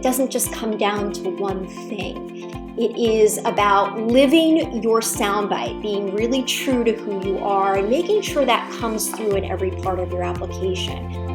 doesn't just come down to one thing. It is about living your soundbite, being really true to who you are, and making sure that comes through in every part of your application.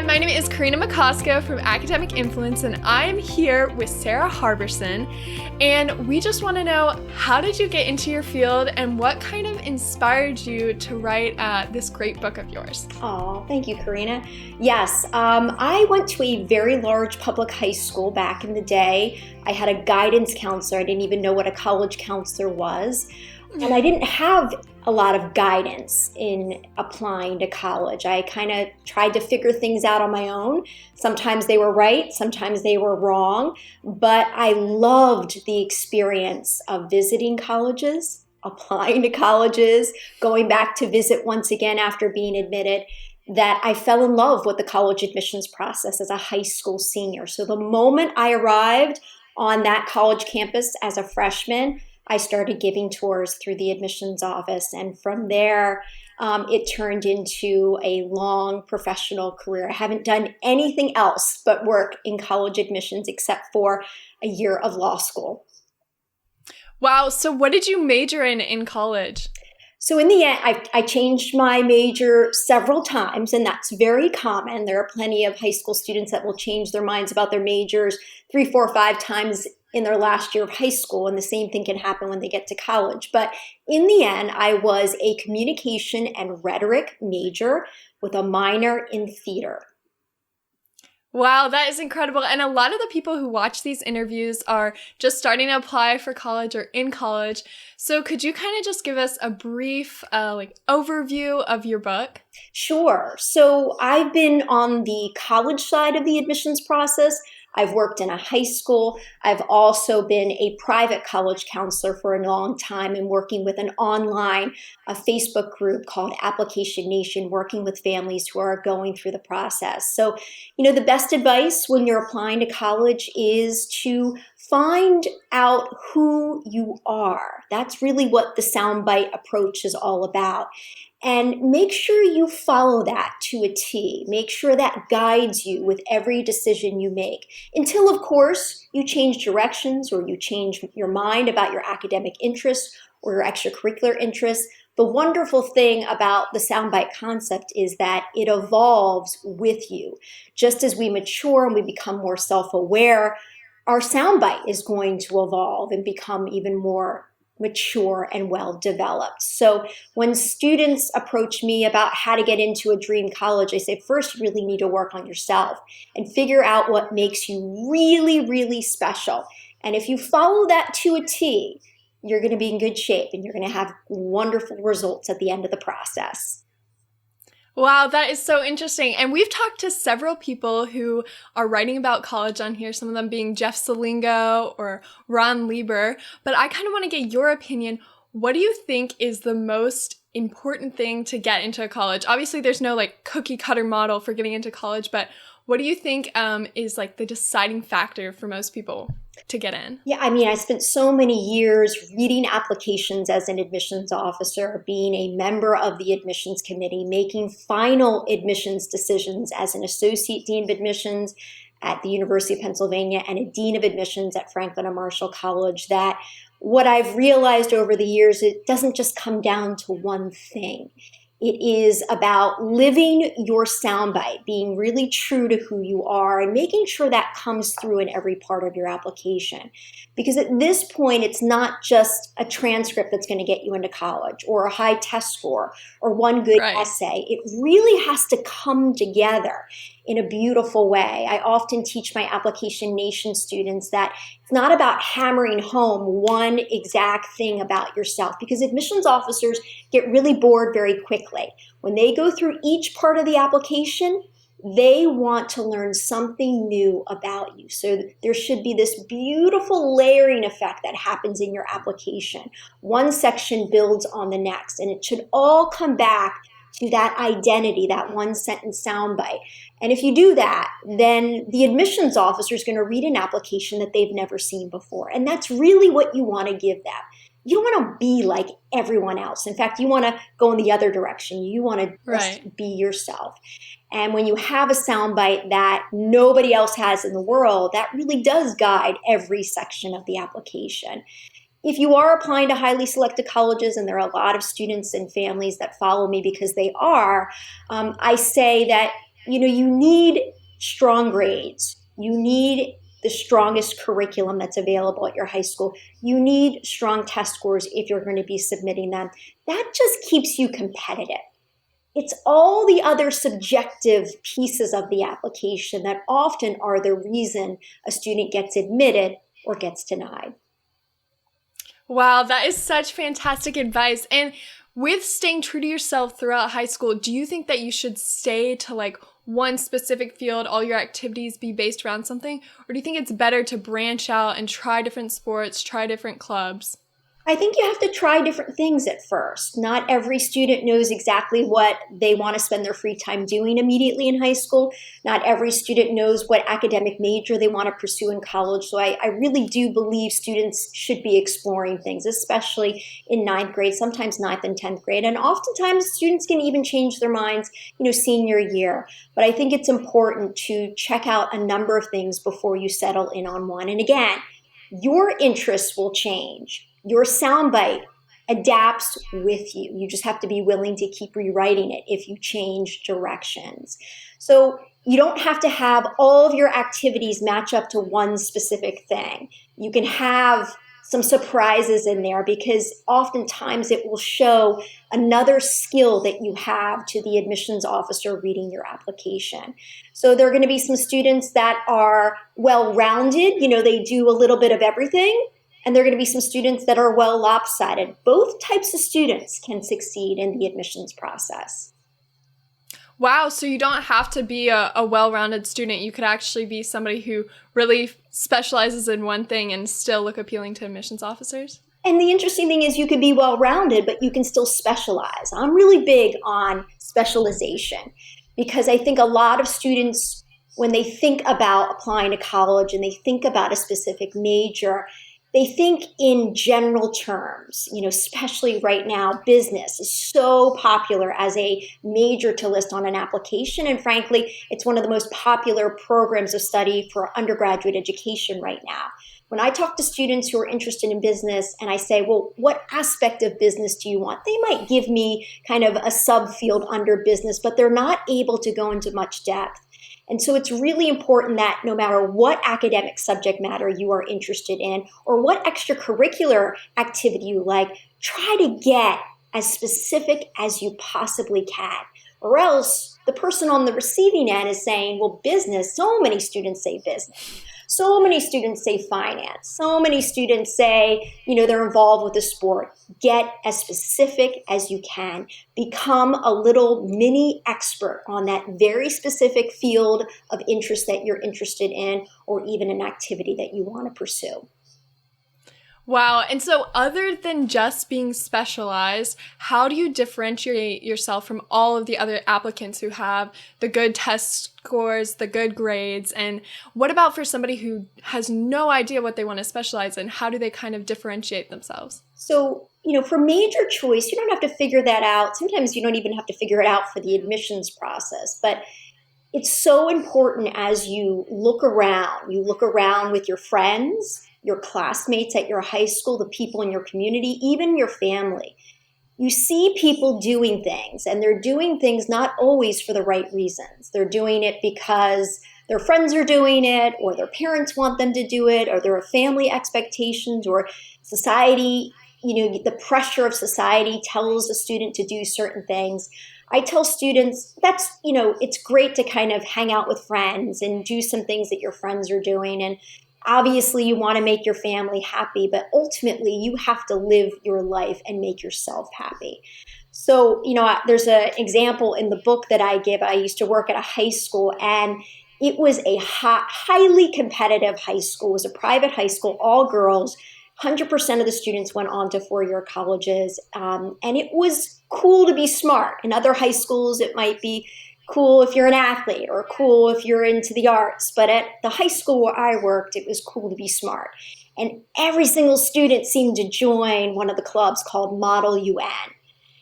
My name is Karina McCosco from Academic Influence, and I'm here with Sara Harberson. And we just want to know, how did you get into your field and what kind of inspired you to write this great book of yours? Oh, thank you, Karina. Yes, I went to a very large public high school back in the day. I had a guidance counselor. I didn't even know what a college counselor was. And I didn't have a lot of guidance in applying to college. I kind of tried to figure things out on my own. Sometimes they were right, sometimes they were wrong, but I loved the experience of visiting colleges, applying to colleges, going back to visit once again after being admitted, that I fell in love with the college admissions process as a high school senior. So the moment I arrived on that college campus as a freshman, I started giving tours through the admissions office, and from there, it turned into a long professional career. I haven't done anything else but work in college admissions except for a year of law school. Wow, so what did you major in college? So in the end, I changed my major several times, and that's very common. There are plenty of high school students that will change their minds about their majors 3, 4, 5 times in their last year of high school, and the same thing can happen when they get to college. But in the end, I was a communication and rhetoric major with a minor in theater. Wow, that is incredible. And a lot of the people who watch these interviews are just starting to apply for college or in college. So could you kind of just give us a brief overview of your book? Sure. So I've been on the college side of the admissions process. I've worked in a high school. I've also been a private college counselor for a long time and working with an online Facebook group called Application Nation, working with families who are going through the process. So, the best advice when you're applying to college is to find out who you are. That's really what the Soundbite approach is all about. And make sure you follow that to a T. Make sure that guides you with every decision you make until, of course, you change directions or you change your mind about your academic interests or your extracurricular interests. The wonderful thing about the Soundbite concept is that it evolves with you. Just as we mature and we become more self-aware, our Soundbite is going to evolve and become even more mature and well-developed. So when students approach me about how to get into a dream college, I say, first, you really need to work on yourself and figure out what makes you really, really special. And if you follow that to a T, you're going to be in good shape and you're going to have wonderful results at the end of the process. Wow, that is so interesting. And we've talked to several people who are writing about college on here, some of them being Jeff Salingo or Ron Lieber. But I kind of want to get your opinion. What do you think is the most important thing to get into college? Obviously, there's no cookie cutter model for getting into college, but what do you think is the deciding factor for most people to get in? Yeah, I spent so many years reading applications as an admissions officer, being a member of the admissions committee, making final admissions decisions as an associate dean of admissions at the University of Pennsylvania and a dean of admissions at Franklin and Marshall College, that what I've realized over the years, it doesn't just come down to one thing. It is about living your soundbite, being really true to who you are, and making sure that comes through in every part of your application. Because at this point, it's not just a transcript that's going to get you into college, or a high test score, or one good essay. It really has to come together in a beautiful way. I often teach my Application Nation students that it's not about hammering home one exact thing about yourself, because admissions officers get really bored very quickly. When they go through each part of the application, they want to learn something new about you. So there should be this beautiful layering effect that happens in your application. One section builds on the next, and it should all come back to that identity, that one sentence soundbite. And if you do that, then the admissions officer is going to read an application that they've never seen before. And that's really what you want to give them. you don't want to be like everyone else. In fact, you want to go in the other direction. You want to Right. just be yourself. And when you have a soundbite that nobody else has in the world, that really does guide every section of the application. If you are applying to highly selected colleges, and there are a lot of students and families that follow me because they are, I say that you need strong grades. You need the strongest curriculum that's available at your high school. You need strong test scores if you're going to be submitting them. That just keeps you competitive. It's all the other subjective pieces of the application that often are the reason a student gets admitted or gets denied. Wow, that is such fantastic advice. And with staying true to yourself throughout high school, do you think that you should stay to like one specific field, all your activities be based around something? Or do you think it's better to branch out and try different sports, try different clubs? I think you have to try different things at first. Not every student knows exactly what they want to spend their free time doing immediately in high school. Not every student knows what academic major they want to pursue in college. So I really do believe students should be exploring things, especially in ninth grade, sometimes ninth and 10th grade. And oftentimes students can even change their minds, senior year. But I think it's important to check out a number of things before you settle in on one. And again, your interests will change. Your soundbite adapts with you. You just have to be willing to keep rewriting it if you change directions. So you don't have to have all of your activities match up to one specific thing. You can have some surprises in there because oftentimes it will show another skill that you have to the admissions officer reading your application. So there are going to be some students that are well-rounded, they do a little bit of everything. And there are going to be some students that are well lopsided. Both types of students can succeed in the admissions process. Wow, so you don't have to be a well-rounded student. You could actually be somebody who really specializes in one thing and still look appealing to admissions officers? And the interesting thing is you could be well-rounded, but you can still specialize. I'm really big on specialization because I think a lot of students, when they think about applying to college and they think about a specific major, they think in general terms, especially right now, business is so popular as a major to list on an application. And frankly, it's one of the most popular programs of study for undergraduate education right now. When I talk to students who are interested in business and I say, well, what aspect of business do you want? They might give me kind of a subfield under business, but they're not able to go into much depth. And so it's really important that no matter what academic subject matter you are interested in or what extracurricular activity you like, try to get as specific as you possibly can. Or else the person on the receiving end is saying, well, business, so many students say business. So many students say finance. So many students say, they're involved with a sport. Get as specific as you can. Become a little mini expert on that very specific field of interest that you're interested in, or even an activity that you want to pursue. Wow. And so other than just being specialized, how do you differentiate yourself from all of the other applicants who have the good test scores, the good grades? And what about for somebody who has no idea what they want to specialize in? How do they kind of differentiate themselves? So, for major choice, you don't have to figure that out. Sometimes you don't even have to figure it out for the admissions process. But it's so important as you look around with your friends, your classmates at your high school, the people in your community, even your family. You see people doing things, and they're doing things not always for the right reasons. They're doing it because their friends are doing it, or their parents want them to do it, or there are family expectations, or society, the pressure of society tells a student to do certain things. I tell students it's great to kind of hang out with friends and do some things that your friends are doing. And obviously you want to make your family happy, but ultimately you have to live your life and make yourself happy. So, there's an example in the book that I give. I used to work at a high school, and it was a highly competitive high school. It was a private high school, all girls. 100% of the students went on to four-year colleges, and it was cool to be smart. In other high schools, it might be cool if you're an athlete or cool if you're into the arts. But at the high school where I worked, it was cool to be smart. And every single student seemed to join one of the clubs called Model UN.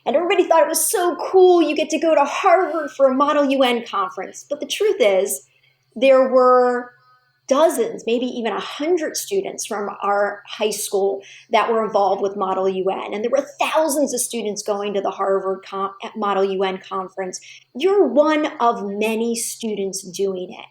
And everybody thought it was so cool. You get to go to Harvard for a Model UN conference. But the truth is, there were dozens, maybe even 100 students from our high school that were involved with Model UN. And there were thousands of students going to the Harvard Model UN conference. You're one of many students doing it.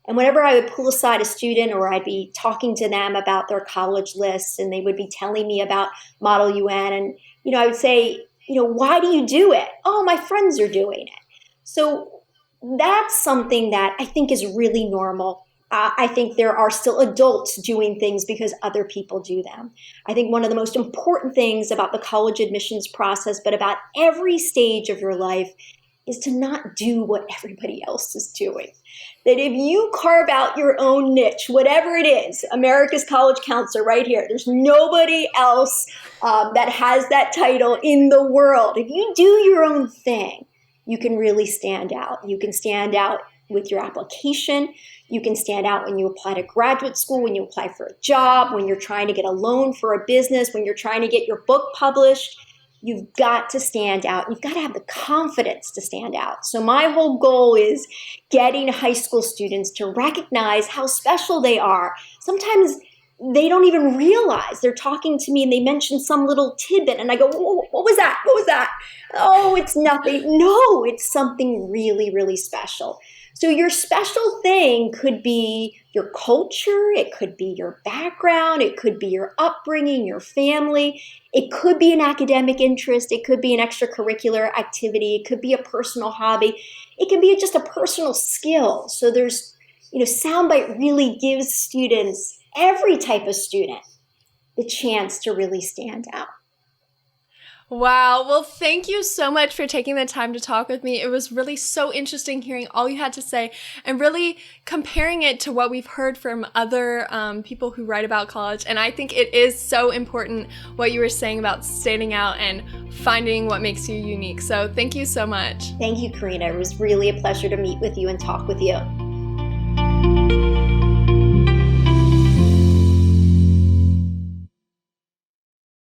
And whenever I would pull aside a student or I'd be talking to them about their college lists and they would be telling me about Model UN, and I would say, why do you do it? Oh, my friends are doing it. So that's something that I think is really normal. I think there are still adults doing things because other people do them. I think one of the most important things about the college admissions process, but about every stage of your life, is to not do what everybody else is doing. That if you carve out your own niche, whatever it is, America's College Counselor right here, there's nobody else that has that title in the world. If you do your own thing, you can really stand out. You can stand out with your application. You can stand out when you apply to graduate school, when you apply for a job, when you're trying to get a loan for a business, when you're trying to get your book published. You've got to stand out. You've got to have the confidence to stand out. So my whole goal is getting high school students to recognize how special they are. Sometimes they don't even realize. They're talking to me and they mention some little tidbit and I go, what was that? What was that? Oh, it's nothing. No, it's something really, really special. So your special thing could be your culture, it could be your background, it could be your upbringing, your family, it could be an academic interest, it could be an extracurricular activity, it could be a personal hobby, it could be just a personal skill. So Soundbite really gives students, every type of student, the chance to really stand out. Wow. Well, thank you so much for taking the time to talk with me. It was really so interesting hearing all you had to say and really comparing it to what we've heard from other people who write about college. And I think it is so important what you were saying about standing out and finding what makes you unique. So thank you so much. Thank you, Karina. It was really a pleasure to meet with you and talk with you.